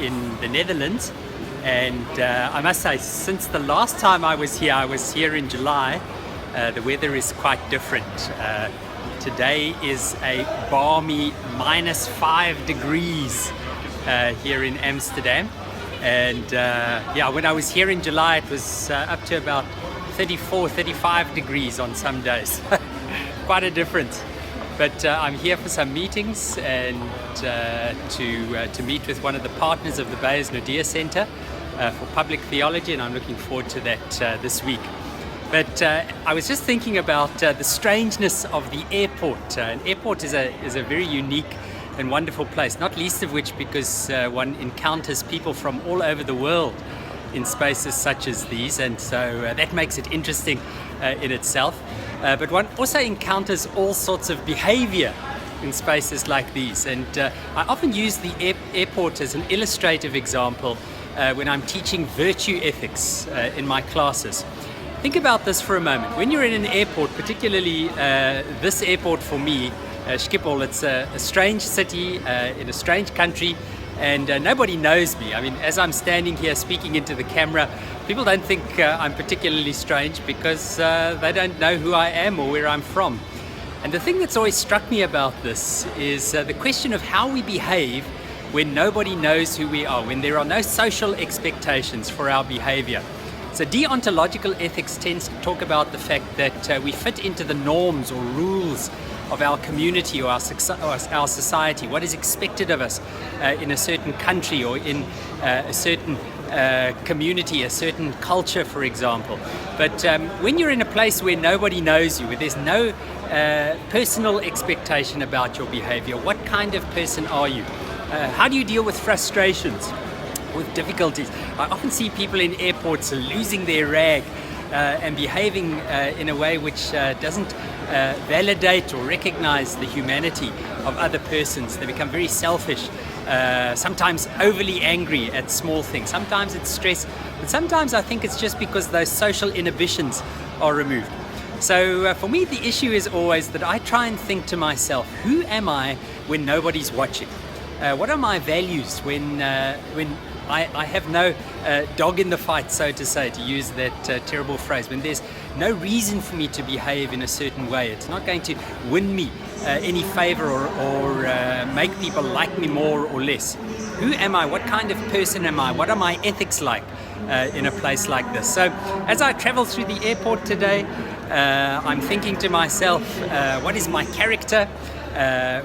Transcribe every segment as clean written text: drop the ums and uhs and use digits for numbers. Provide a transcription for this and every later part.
in the Netherlands, and I must say, since the last time I was here in July, the weather is quite different. Today is a balmy -5 degrees here in Amsterdam, and when I was here in July it was up to about 34-35 degrees on some days. Quite a difference. But I'm here for some meetings and to meet with one of the partners of the Beyers Naudé Center for Public Theology, and I'm looking forward to that this week. But I was just thinking about the strangeness of the airport. An airport is a very unique and wonderful place, not least of which because one encounters people from all over the world in spaces such as these, and so that makes it interesting in itself. But one also encounters all sorts of behavior in spaces like these, and I often use the airport as an illustrative example when I'm teaching virtue ethics in my classes. Think about this for a moment. When you're in an airport, particularly this airport for me, Schipol, it's a strange city in a strange country, and nobody knows me. I mean, as I'm standing here speaking into the camera, people don't think I'm particularly strange because they don't know who I am or where I'm from. And the thing that's always struck me about this is the question of how we behave when nobody knows who we are, when there are no social expectations for our behavior. So deontological ethics tends to talk about the fact that we fit into the norms or rules of our community or our society, what is expected of us in a certain country or in a certain community, a certain culture, for example. But when you're in a place where nobody knows you, where there's no personal expectation about your behavior, what kind of person are you? How do you deal with frustrations, with difficulties? I often see people in airports losing their rag and behaving in a way which doesn't validate or recognize the humanity of other persons. They become very selfish, sometimes overly angry at small things. Sometimes it's stress, but sometimes I think it's just because those social inhibitions are removed. So for me, the issue is always that I try and think to myself, who am I when nobody's watching? What are my values when I have no dog in the fight, so to say, to use that terrible phrase, when there's no reason for me to behave in a certain way? It's not going to win me any favor or make people like me more or less. Who am I? What kind of person am I? What are my ethics like in a place like this? So as I travel through the airport today, I'm thinking to myself, what is my character?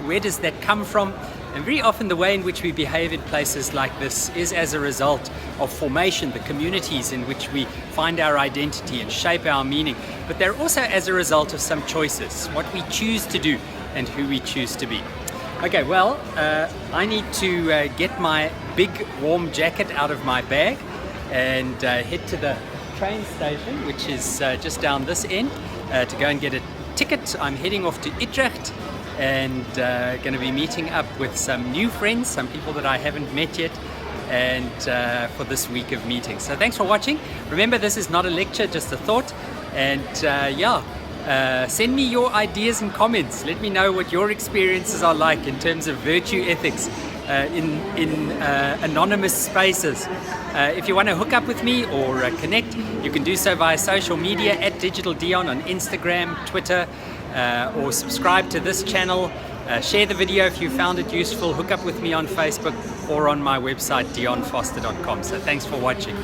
Where does that come from? And very often the way in which we behave in places like this is as a result of formation, the communities in which we find our identity and shape our meaning. But they're also as a result of some choices, what we choose to do and who we choose to be. Okay, well, I need to get my big warm jacket out of my bag and head to the train station, which is just down this end, to go and get a ticket. I'm heading off to Utrecht, and going to be meeting up with some new friends, some people that I haven't met yet, and for this week of meetings. So thanks for watching. Remember, this is not a lecture, just a thought, and send me your ideas and comments. Let me know what your experiences are like in terms of virtue ethics in anonymous spaces. If you want to hook up with me or connect, you can do so via social media at Digital Dion on Instagram, Twitter, or subscribe to this channel. Share the video if you found it useful. Hook up with me on Facebook or on my website dionforster.com. So thanks for watching.